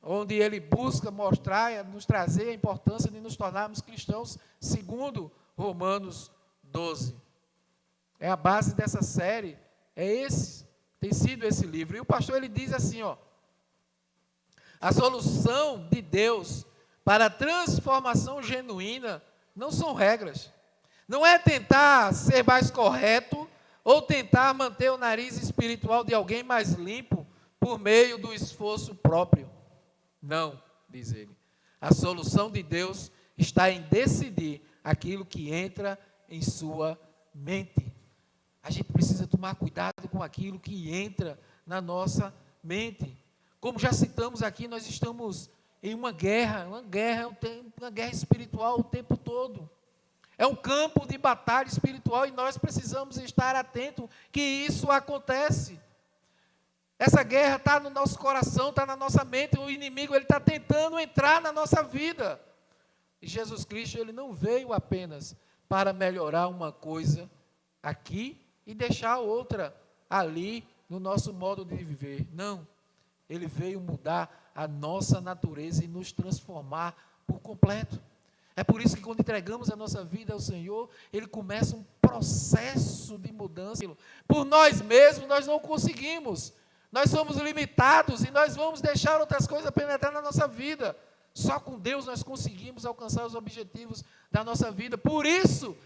onde ele busca mostrar, nos trazer a importância de nos tornarmos cristãos segundo Romanos 12. a base dessa série, tem sido esse livro. E o pastor, ele diz assim, a solução de Deus para a transformação genuína não são regras. Não é tentar ser mais correto ou tentar manter o nariz espiritual de alguém mais limpo por meio do esforço próprio. Não, diz ele. A solução de Deus está em decidir aquilo que entra em sua mente. A gente precisa tomar cuidado com aquilo que entra na nossa mente. Como já citamos aqui, nós estamos em uma guerra espiritual o tempo todo. É um campo de batalha espiritual e nós precisamos estar atentos que isso acontece. Essa guerra está no nosso coração, está na nossa mente, o inimigo ele está tentando entrar na nossa vida. E Jesus Cristo, ele não veio apenas para melhorar uma coisa aqui e deixar outra ali no nosso modo de viver. Não, ele veio mudar a nossa natureza e nos transformar por completo. É por isso que quando entregamos a nossa vida ao Senhor, ele começa um processo de mudança. Por nós mesmos, nós não conseguimos. Nós somos limitados e nós vamos deixar outras coisas penetrar na nossa vida. Só com Deus nós conseguimos alcançar os objetivos da nossa vida. Por isso,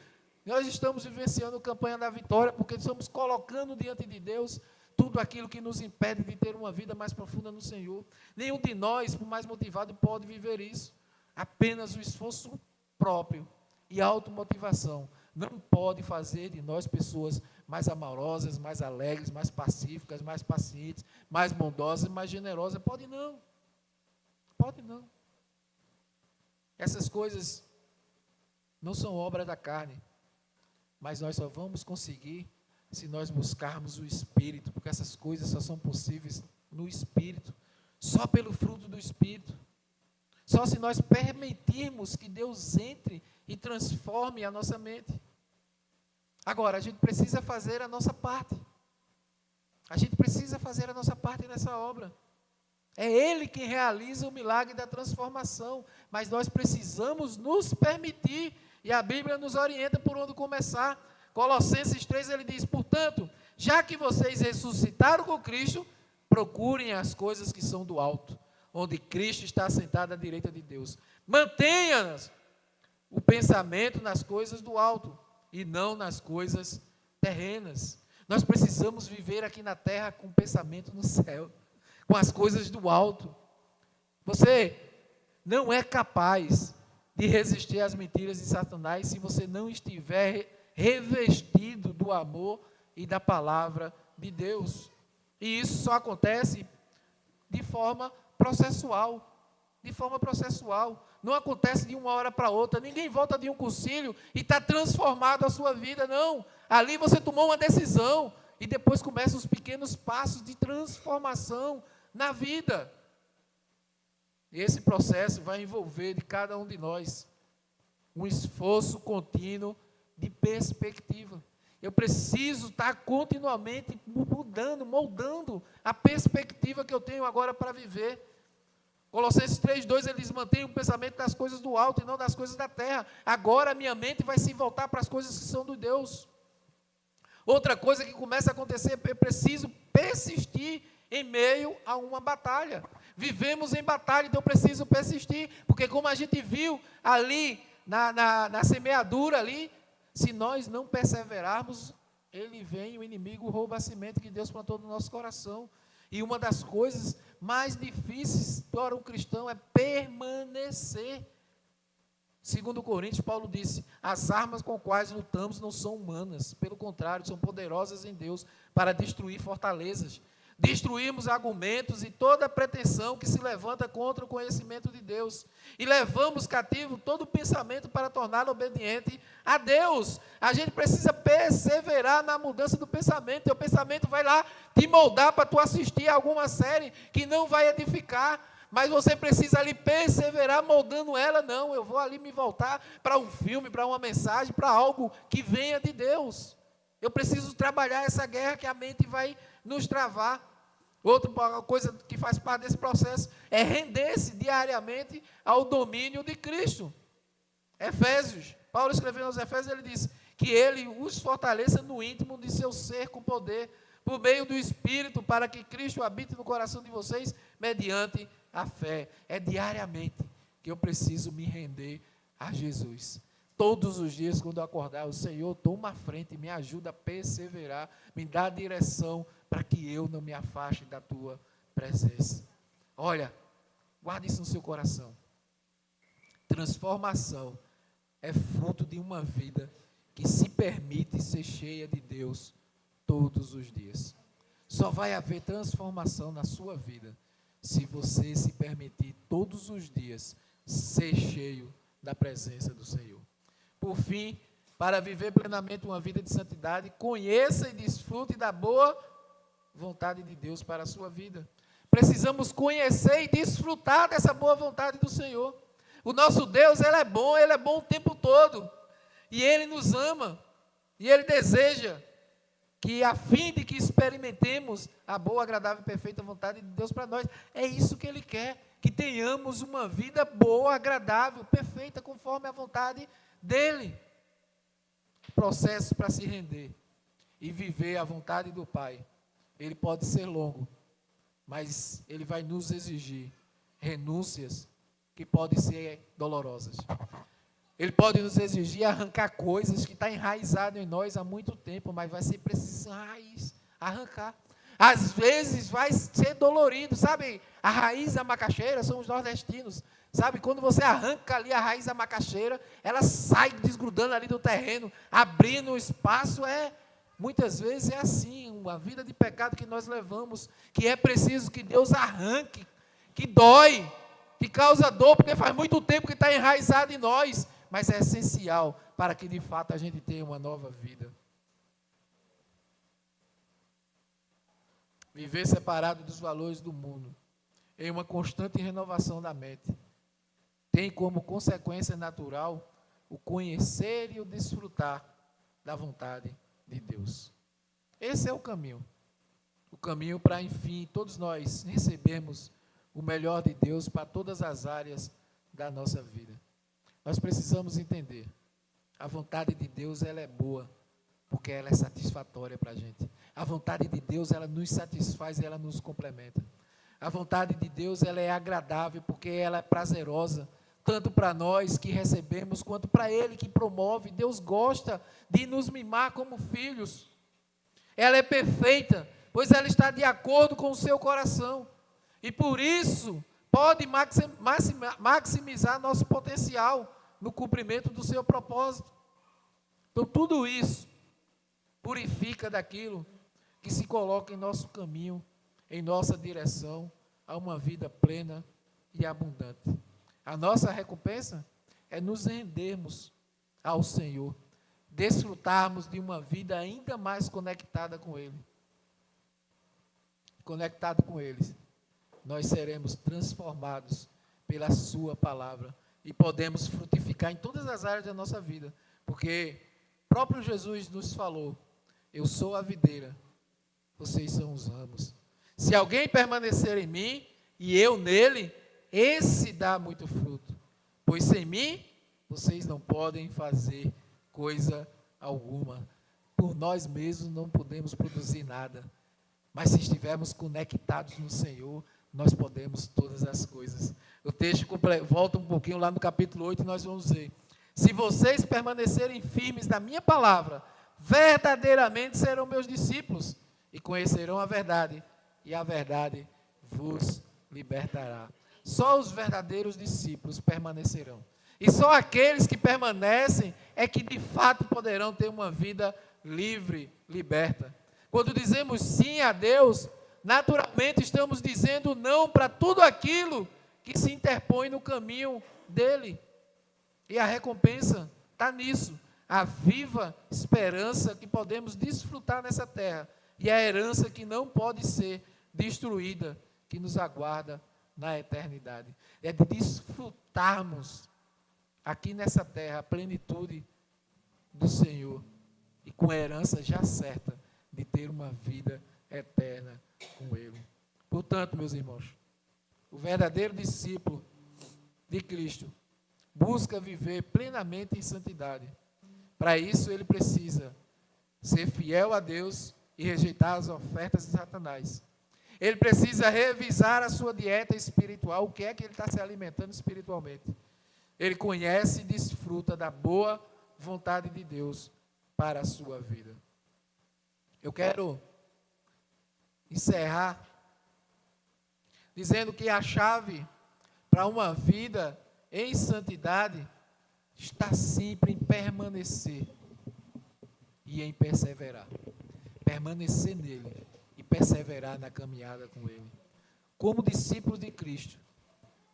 nós estamos vivenciando a campanha da vitória, porque estamos colocando diante de Deus tudo aquilo que nos impede de ter uma vida mais profunda no Senhor. Nenhum de nós, por mais motivado, pode viver isso. Apenas o esforço próprio e a automotivação não pode fazer de nós pessoas mais amorosas, mais alegres, mais pacíficas, mais pacientes, mais bondosas, mais generosas. Pode não. Pode não. Essas coisas não são obra da carne, mas nós só vamos conseguir se nós buscarmos o Espírito, porque essas coisas só são possíveis no Espírito, só pelo fruto do Espírito. Só se nós permitirmos que Deus entre e transforme a nossa mente. Agora, a gente precisa fazer a nossa parte. A gente precisa fazer a nossa parte nessa obra. É Ele quem realiza o milagre da transformação, mas nós precisamos nos permitir, e a Bíblia nos orienta por onde começar. Colossenses 3, ele diz, portanto, já que vocês ressuscitaram com Cristo, procurem as coisas que são do alto, onde Cristo está sentado à direita de Deus. Mantenha o pensamento nas coisas do alto e não nas coisas terrenas. Nós precisamos viver aqui na terra com o pensamento no céu, com as coisas do alto. Você não é capaz de resistir às mentiras de Satanás se você não estiver revestido do amor e da palavra de Deus. E isso só acontece de forma processual. De forma processual. Não acontece de uma hora para outra. Ninguém volta de um concílio e está transformado a sua vida, não. Ali você tomou uma decisão e depois começam os pequenos passos de transformação na vida. E esse processo vai envolver de cada um de nós um esforço contínuo de perspectiva. Eu preciso estar continuamente mudando, moldando a perspectiva que eu tenho agora para viver. Colossenses 3:2, ele diz, mantenha o pensamento das coisas do alto e não das coisas da terra. Agora a minha mente vai se voltar para as coisas que são de Deus. Outra coisa que começa a acontecer, eu preciso persistir em meio a uma batalha. Vivemos em batalha, então eu preciso persistir, porque como a gente viu ali, na semeadura ali, se nós não perseverarmos, ele vem, o inimigo rouba a semente que Deus plantou no nosso coração. E uma das coisas mais difíceis para um cristão é permanecer. Segundo Coríntios, Paulo disse, as armas com quais lutamos não são humanas, pelo contrário, são poderosas em Deus para destruir fortalezas. Destruímos argumentos e toda pretensão que se levanta contra o conhecimento de Deus. E levamos cativo todo pensamento para torná-lo obediente a Deus. A gente precisa perseverar na mudança do pensamento. Teu pensamento vai lá te moldar para tu assistir a alguma série que não vai edificar. Mas você precisa ali perseverar moldando ela. Não, eu vou ali me voltar para um filme, para uma mensagem, para algo que venha de Deus. Eu preciso trabalhar essa guerra que a mente vai nos travar. Outra coisa que faz parte desse processo é render-se diariamente ao domínio de Cristo. Efésios, Paulo escrevendo aos Efésios, ele diz, que Ele os fortaleça no íntimo de seu ser com poder, por meio do Espírito, para que Cristo habite no coração de vocês, mediante a fé. É diariamente que eu preciso me render a Jesus. Todos os dias, quando eu acordar, o Senhor toma a frente, me ajuda a perseverar, me dá a direção, para que eu não me afaste da tua presença. Olha, guarde isso no seu coração. Transformação é fruto de uma vida que se permite ser cheia de Deus todos os dias. Só vai haver transformação na sua vida se você se permitir todos os dias ser cheio da presença do Senhor. Por fim, para viver plenamente uma vida de santidade, conheça e desfrute da boa vontade de Deus para a sua vida. Precisamos conhecer e desfrutar dessa boa vontade do Senhor. O nosso Deus, Ele é bom o tempo todo. E Ele nos ama. E Ele deseja que, a fim de que experimentemos a boa, agradável e perfeita vontade de Deus para nós. É isso que Ele quer, que tenhamos uma vida boa, agradável, perfeita, conforme a vontade dEle. Processo para se render e viver a vontade do Pai. Ele pode ser longo, mas Ele vai nos exigir renúncias que podem ser dolorosas. Ele pode nos exigir arrancar coisas que estão enraizadas em nós há muito tempo, mas vai ser preciso arrancar. Às vezes vai ser dolorido, sabe? A raiz da macaxeira, são os nordestinos, sabe? Quando você arranca ali a raiz da macaxeira, ela sai desgrudando ali do terreno, abrindo um espaço, muitas vezes é assim, uma vida de pecado que nós levamos, que é preciso que Deus arranque, que dói, que causa dor, porque faz muito tempo que está enraizado em nós, mas é essencial para que de fato a gente tenha uma nova vida. Viver separado dos valores do mundo, em uma constante renovação da mente, tem como consequência natural o conhecer e o desfrutar da vontade de Deus. Esse é o caminho para, enfim, todos nós recebermos o melhor de Deus para todas as áreas da nossa vida. Nós precisamos entender, a vontade de Deus, ela é boa, porque ela é satisfatória para a gente. A vontade de Deus, ela nos satisfaz e ela nos complementa. A vontade de Deus, ela é agradável, porque ela é prazerosa, tanto para nós que recebemos, quanto para Ele que promove. Deus gosta de nos mimar como filhos. Ela é perfeita, pois ela está de acordo com o seu coração. E por isso, pode maximizar nosso potencial no cumprimento do seu propósito. Então, tudo isso purifica daquilo que se coloca em nosso caminho, em nossa direção, a uma vida plena e abundante. A nossa recompensa é nos rendermos ao Senhor, desfrutarmos de uma vida ainda mais conectada com Ele. Conectado com Ele, nós seremos transformados pela sua palavra e podemos frutificar em todas as áreas da nossa vida, porque o próprio Jesus nos falou: eu sou a videira, vocês são os ramos. Se alguém permanecer em mim e eu nele, esse dá muito fruto, pois sem mim vocês não podem fazer coisa alguma. Por nós mesmos não podemos produzir nada, mas se estivermos conectados no Senhor, nós podemos todas as coisas. O texto volta um pouquinho lá no capítulo 8 e nós vamos ver: se vocês permanecerem firmes na minha palavra, verdadeiramente serão meus discípulos e conhecerão a verdade, e a verdade vos libertará. Só os verdadeiros discípulos permanecerão. E só aqueles que permanecem é que de fato poderão ter uma vida livre, liberta. Quando dizemos sim a Deus, naturalmente estamos dizendo não para tudo aquilo que se interpõe no caminho dele. E a recompensa está nisso. A viva esperança que podemos desfrutar nessa terra. E a herança que não pode ser destruída, que nos aguarda na eternidade. É de desfrutarmos aqui nessa terra a plenitude do Senhor. E com a herança já certa de ter uma vida eterna com Ele. Portanto, meus irmãos, o verdadeiro discípulo de Cristo busca viver plenamente em santidade, Para isso ele precisa ser fiel a Deus e rejeitar as ofertas de Satanás. Ele precisa revisar a sua dieta espiritual, o que é que ele está se alimentando espiritualmente. Ele conhece e desfruta da boa vontade de Deus para a sua vida. Eu quero encerrar dizendo que a chave para uma vida em santidade está sempre em permanecer e em perseverar. Permanecer nele e perseverar na caminhada com ele. Como discípulos de Cristo,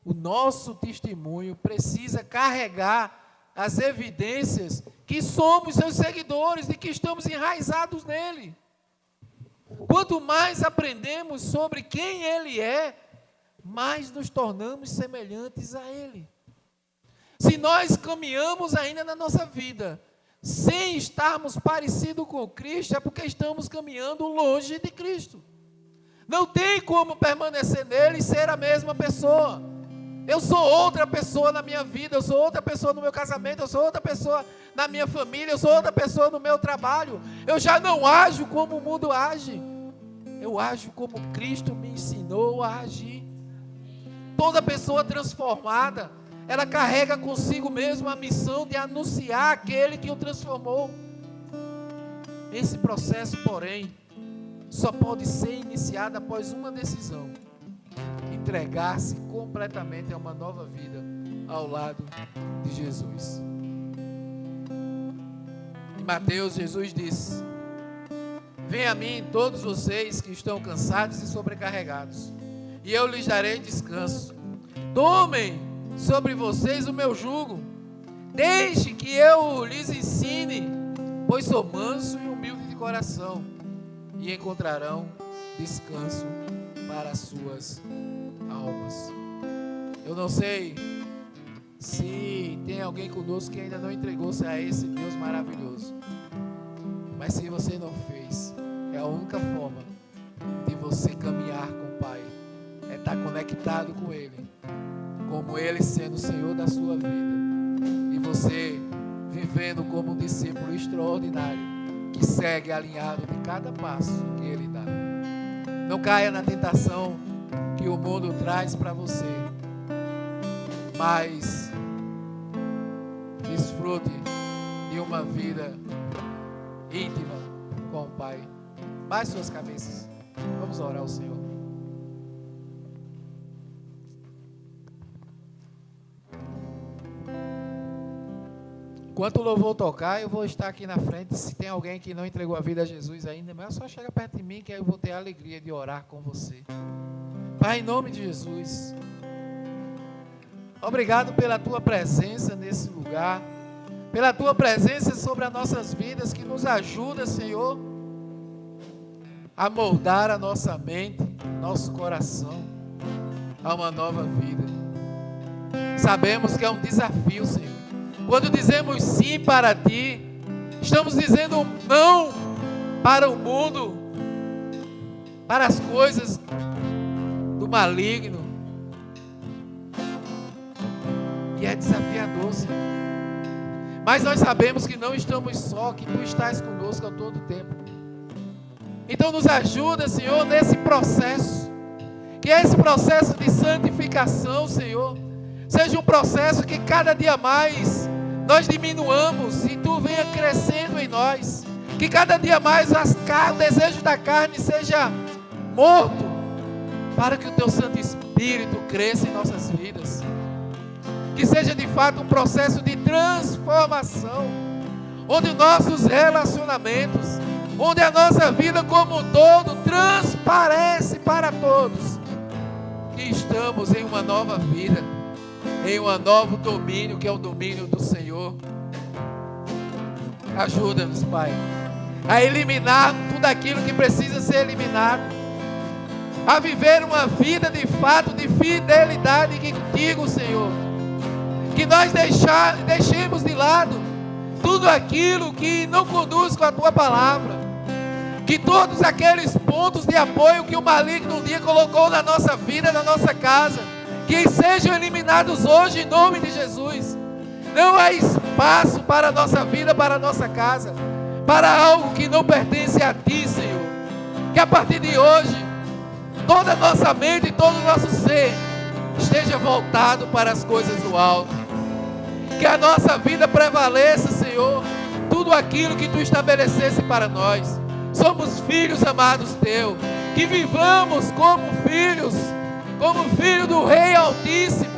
o nosso testemunho precisa carregar as evidências que somos seus seguidores e que estamos enraizados nele. Quanto mais aprendemos sobre quem ele é, mais nos tornamos semelhantes a ele. Se nós caminhamos ainda na nossa vida sem estarmos parecidos com Cristo, é porque estamos caminhando longe de Cristo. Não tem como permanecer nele e ser a mesma pessoa. Eu sou outra pessoa na minha vida, eu sou outra pessoa no meu casamento, eu sou outra pessoa na minha família, eu sou outra pessoa no meu trabalho. Eu já não ajo como o mundo age. Eu ajo como Cristo me ensinou a agir. Toda pessoa transformada, ela carrega consigo mesma a missão de anunciar aquele que o transformou. Esse processo, porém, só pode ser iniciado após uma decisão: entregar-se completamente a uma nova vida ao lado de Jesus. Em Mateus, Jesus disse: venham a mim todos vocês que estão cansados e sobrecarregados, e eu lhes darei descanso. Tomem sobre vocês o meu jugo, deixe que eu lhes ensine, pois sou manso e humilde de coração, e encontrarão descanso para as suas almas. Eu não sei se tem alguém conosco que ainda não entregou-se a esse Deus maravilhoso, mas se você não fez, é a única forma de você caminhar com o Pai, é estar conectado com Ele, como Ele sendo o Senhor da sua vida, e você vivendo como um discípulo extraordinário, que segue alinhado de cada passo que Ele dá. Não caia na tentação que o mundo traz para você, mas desfrute de uma vida íntima com o Pai. Baixe suas cabeças, vamos orar ao Senhor. Enquanto o louvor tocar, eu vou estar aqui na frente. Se tem alguém que não entregou a vida a Jesus ainda, mas é só chegar perto de mim que aí eu vou ter a alegria de orar com você. Pai, em nome de Jesus, obrigado pela Tua presença nesse lugar, pela Tua presença sobre as nossas vidas, que nos ajuda, Senhor, a moldar a nossa mente, nosso coração, a uma nova vida. Sabemos que é um desafio, Senhor. Quando dizemos sim para Ti, estamos dizendo não para o mundo, para as coisas do maligno. E é desafiador, Senhor. Mas nós sabemos que não estamos só, que Tu estás conosco a todo tempo. Então nos ajuda, Senhor, nesse processo, que esse processo de santificação, Senhor, seja um processo que cada dia mais nós diminuamos e Tu venha crescendo em nós, que cada dia mais o desejo da carne seja morto, para que o Teu Santo Espírito cresça em nossas vidas, que seja de fato um processo de transformação, onde nossos relacionamentos, onde a nossa vida como um todo transparece para todos, que estamos em uma nova vida, em um novo domínio, que é o domínio do Senhor. Ajuda-nos, Pai, a eliminar tudo aquilo que precisa ser eliminado, a viver uma vida de fato de fidelidade contigo, Senhor, que nós deixemos de lado tudo aquilo que não conduz com a Tua palavra, que todos aqueles pontos de apoio que o maligno um dia colocou na nossa vida, na nossa casa, que sejam eliminados hoje em nome de Jesus. Não há espaço espaço para a nossa vida, para a nossa casa, para algo que não pertence a Ti, Senhor. Que a partir de hoje, toda a nossa mente e todo o nosso ser esteja voltado para as coisas do alto. Que a nossa vida prevaleça, Senhor, tudo aquilo que Tu estabelecesse para nós. Somos filhos amados Teu, que vivamos como filhos do Rei Altíssimo,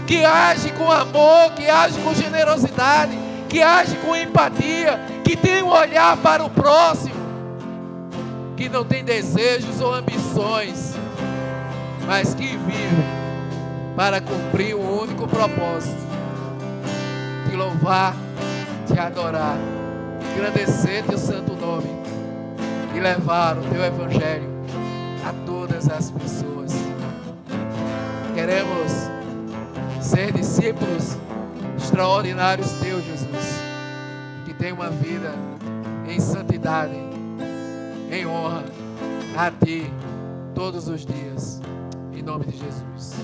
que age com amor, que age com generosidade, que age com empatia, que tem um olhar para o próximo, que não tem desejos ou ambições, mas que vive para cumprir o único propósito: te louvar, te adorar, engrandecer Teu santo nome e levar o Teu evangelho a todas as pessoas. Queremos ser discípulos extraordinários Teus, Jesus, que tem uma vida em santidade, em honra a Ti todos os dias, em nome de Jesus.